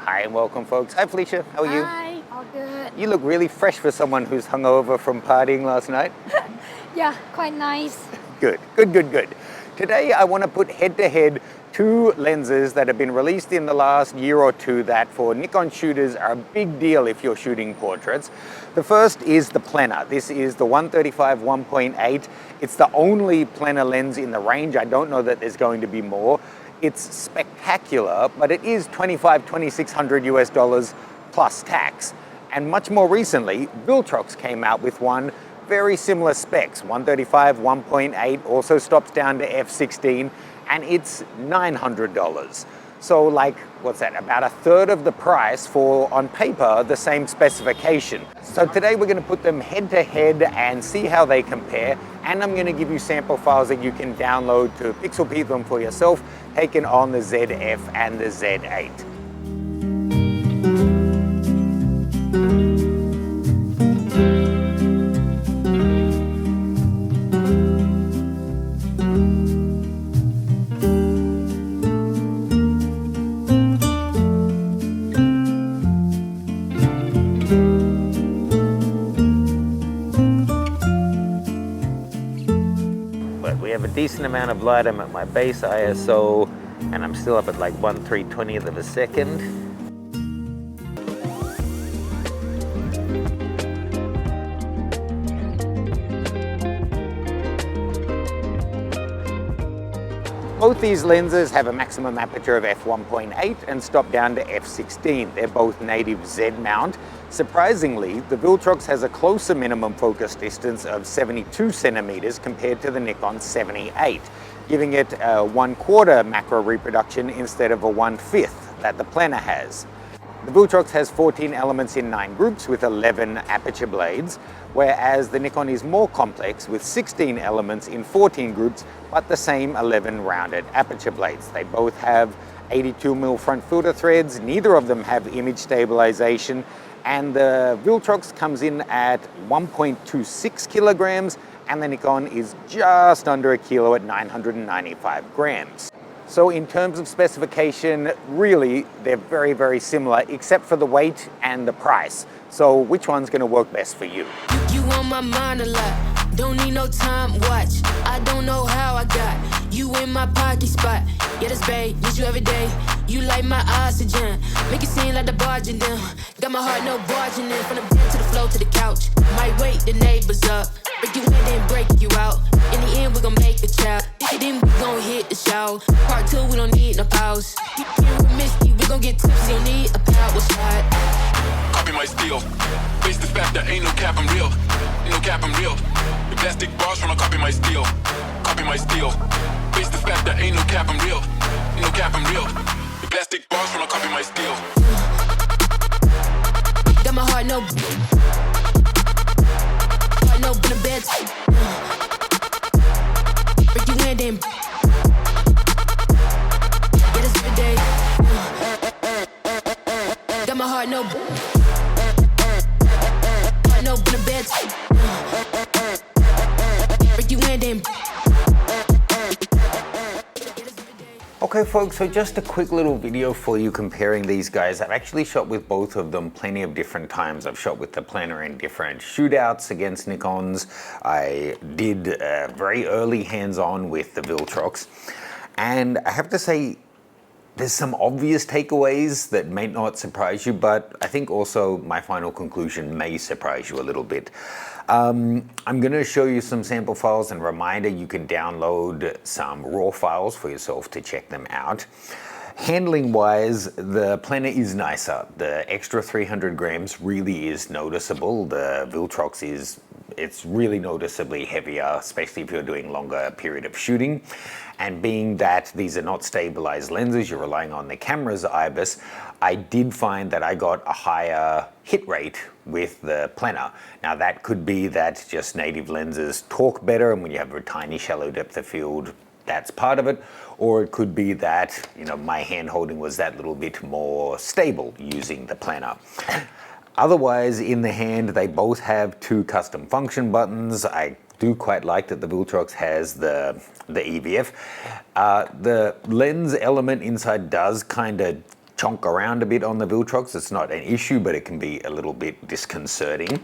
Hi and welcome, folks. Hi, Felicia. How are you? Hi, all good. You look really fresh for someone who's hungover from partying last night. Yeah, quite nice. Good, good, good, good. Today I want to put head-to-head two lenses that have been released in the last year or two that for Nikon shooters are a big deal if you're shooting portraits. The first is the Plena. This is the 135 1.8. It's the only Plena lens in the range. I don't know that there's going to be more. It's spectacular, but it is $2,600 US plus tax. And much more recently, Viltrox came out with one very similar specs, 135 1.8, also stops down to f/16, and it's $900. So like, what's that, about a third of the price for, on paper, the same specification. So today we're going to put them head to head and see how they compare, and I'm going to give you sample files that you can download to pixel peep them for yourself, taken on the ZF and the Z8. We have a decent amount of light. I'm at my base ISO and I'm still up at like 1/320th of a second. Both these lenses have a maximum aperture of f1.8 and stop down to f/16. They're both native Z mount. Surprisingly, the Viltrox has a closer minimum focus distance of 72 centimeters compared to the Nikon 78, giving it a 1/4 macro reproduction instead of a 1/5 that the Plena has. The Viltrox has 14 elements in 9 groups with 11 aperture blades, whereas the Nikon is more complex with 16 elements in 14 groups, but the same 11 rounded aperture blades. They both have 82mm front filter threads, neither of them have image stabilization, and the Viltrox comes in at 1.26 kilograms, and the Nikon is just under a kilo at 995 grams. So in terms of specification, really, they're very, very similar, except for the weight and the price. So which one's gonna work best for you? You on my mind a lot, don't need no time watch. I don't know how I got you in my party spot. Yeah, that's babe, need you every day. You like my oxygen, make it seem like the barging down. Got my heart no barging in, from the bed to the floor to the couch. Might wake the neighbors up, break you in then break you out. In the end we gon' make a child, then we gon' hit the show. Part 2 we don't need no pause. You with Misty, we gon' get tipsy, don't need a power shot. Copy my steel, face the fact that ain't no cap, I'm real. Ain't no cap, I'm real. The plastic bars tryna copy my steel. Copy my steel, face the fact that ain't no cap, I'm real. Ain't no cap, I'm real. The plastic bars tryna copy my steel. Got my heart no in the bed. Break you in then. Yeah, that's every day. Got my heart no in the bed. Break you in then. Okay folks, so just a quick little video for you comparing these guys. I've actually shot with both of them plenty of different times. I've shot with the Plena in different shootouts against Nikons. I did very early hands-on with the Viltrox. And I have to say, there's some obvious takeaways that may not surprise you, but I think also my final conclusion may surprise you a little bit. I'm going to show you some sample files, and reminder, you can download some raw files for yourself to check them out. Handling wise, the Plena is nicer. The extra 300 grams really is noticeable. The Viltrox it's really noticeably heavier, especially if you're doing longer period of shooting. And being that these are not stabilized lenses, you're relying on the camera's IBIS, I did find that I got a higher hit rate with the Plena. Now that could be that just native lenses torque better, and when you have a tiny shallow depth of field, that's part of it. Or it could be that, you know, my hand holding was that little bit more stable using the Plena. Otherwise, in the hand, they both have 2 custom function buttons. I do quite like that the Viltrox has the EVF. The lens element inside does kind of chonk around a bit on the Viltrox. It's not an issue, but it can be a little bit disconcerting.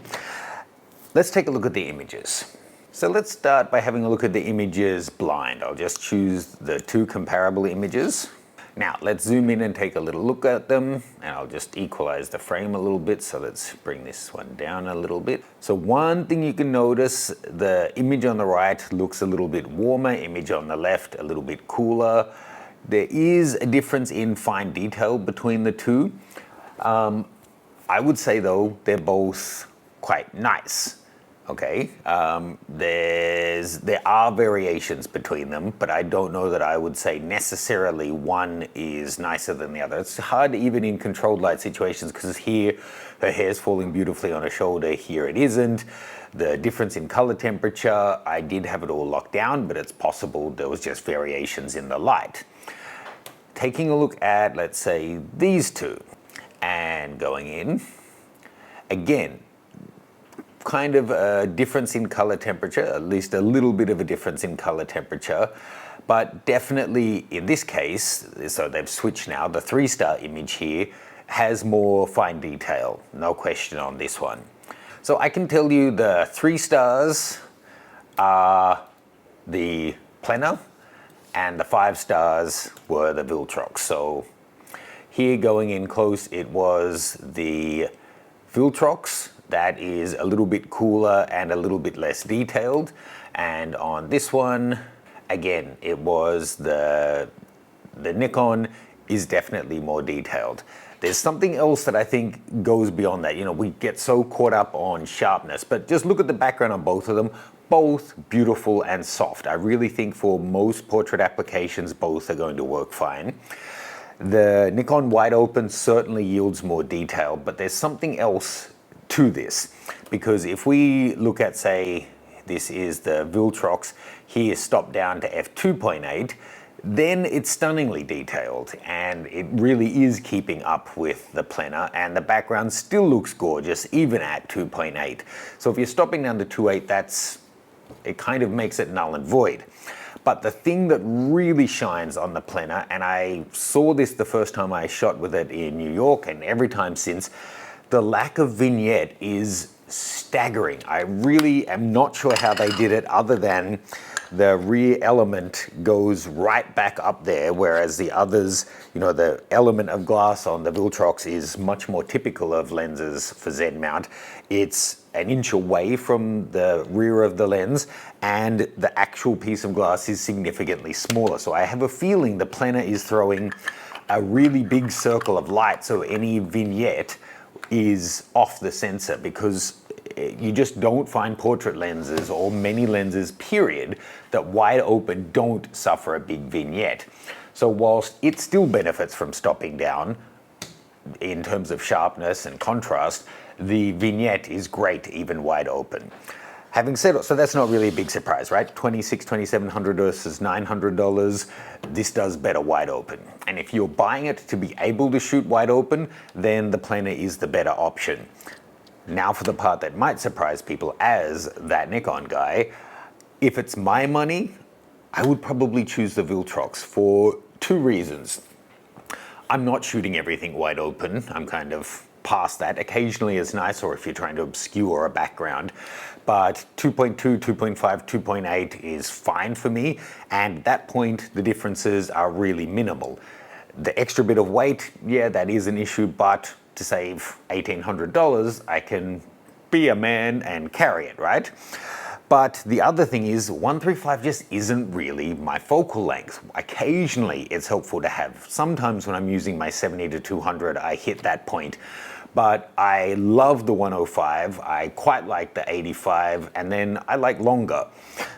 Let's take a look at the images. So let's start by having a look at the images blind. I'll just choose the two comparable images. Now let's zoom in and take a little look at them, and I'll just equalize the frame a little bit. So let's bring this one down a little bit. So one thing you can notice, the image on the right looks a little bit warmer, image on the left a little bit cooler. There is a difference in fine detail between the two. I would say though, they're both quite nice. Okay, there are variations between them, but I don't know that I would say necessarily one is nicer than the other. It's hard even in controlled light situations, because here her hair's falling beautifully on her shoulder, here it isn't. The difference in color temperature, I did have it all locked down, but it's possible there was just variations in the light. Taking a look at, let's say, these two, and going in, again, kind of a difference in color temperature, at least a little bit of a difference in color temperature, but definitely in this case, so they've switched now, the 3-star image here has more fine detail, no question on this one. So I can tell you the 3 stars are the Plena, and the 5 stars were the Viltrox. So here going in close, it was the Viltrox that is a little bit cooler and a little bit less detailed. And on this one, again, it was the Nikon is definitely more detailed. There's something else that I think goes beyond that. You know, we get so caught up on sharpness, but just look at the background on both of them. Both beautiful and soft. I really think for most portrait applications, both are going to work fine. The Nikon wide open certainly yields more detail, but there's something else to this, because if we look at, say, this is the Viltrox, here stopped down to f2.8, then it's stunningly detailed, and it really is keeping up with the Plena, and the background still looks gorgeous even at 2.8. So if you're stopping down to 2.8, it kind of makes it null and void. But the thing that really shines on the Plena, and I saw this the first time I shot with it in New York and every time since, the lack of vignette is staggering. I really am not sure how they did it, other than the rear element goes right back up there, whereas the others, you know, the element of glass on the Viltrox is much more typical of lenses for Z mount. It's an inch away from the rear of the lens, and the actual piece of glass is significantly smaller. So I have a feeling the Plena is throwing a really big circle of light, so any vignette is off the sensor, because you just don't find portrait lenses, or many lenses period, that wide open don't suffer a big vignette. So whilst it still benefits from stopping down in terms of sharpness and contrast, the vignette is great even wide open. Having said, so that's not really a big surprise, right? $2,700 versus $900. This does better wide open. And if you're buying it to be able to shoot wide open, then the Plena is the better option. Now for the part that might surprise people as that Nikon guy, if it's my money, I would probably choose the Viltrox for 2 reasons. I'm not shooting everything wide open. I'm kind of past that. Occasionally it's nice, or if you're trying to obscure a background, but 2.2, 2.5, 2.8 is fine for me, and at that point the differences are really minimal. The extra bit of weight, yeah, that is an issue, but to save $1,800, I can be a man and carry it, right? But the other thing is 135 just isn't really my focal length. Occasionally it's helpful to have. Sometimes when I'm using my 70 to 200, I hit that point. But I love the 105, I quite like the 85, and then I like longer.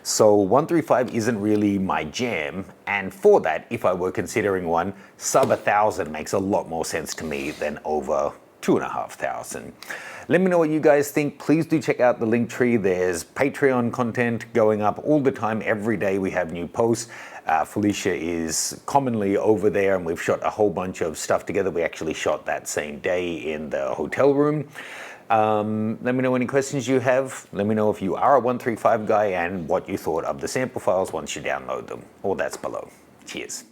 So 135 isn't really my jam, and for that, if I were considering one, sub 1,000 makes a lot more sense to me than over 2,500. Let me know what you guys think. Please do check out the link tree. There's Patreon content going up all the time. Every day we have new posts. Felicia is commonly over there, and we've shot a whole bunch of stuff together. We actually shot that same day in the hotel room. Let me know any questions you have. Let me know if you are a 135 guy and what you thought of the sample files once you download them. All that's below. Cheers.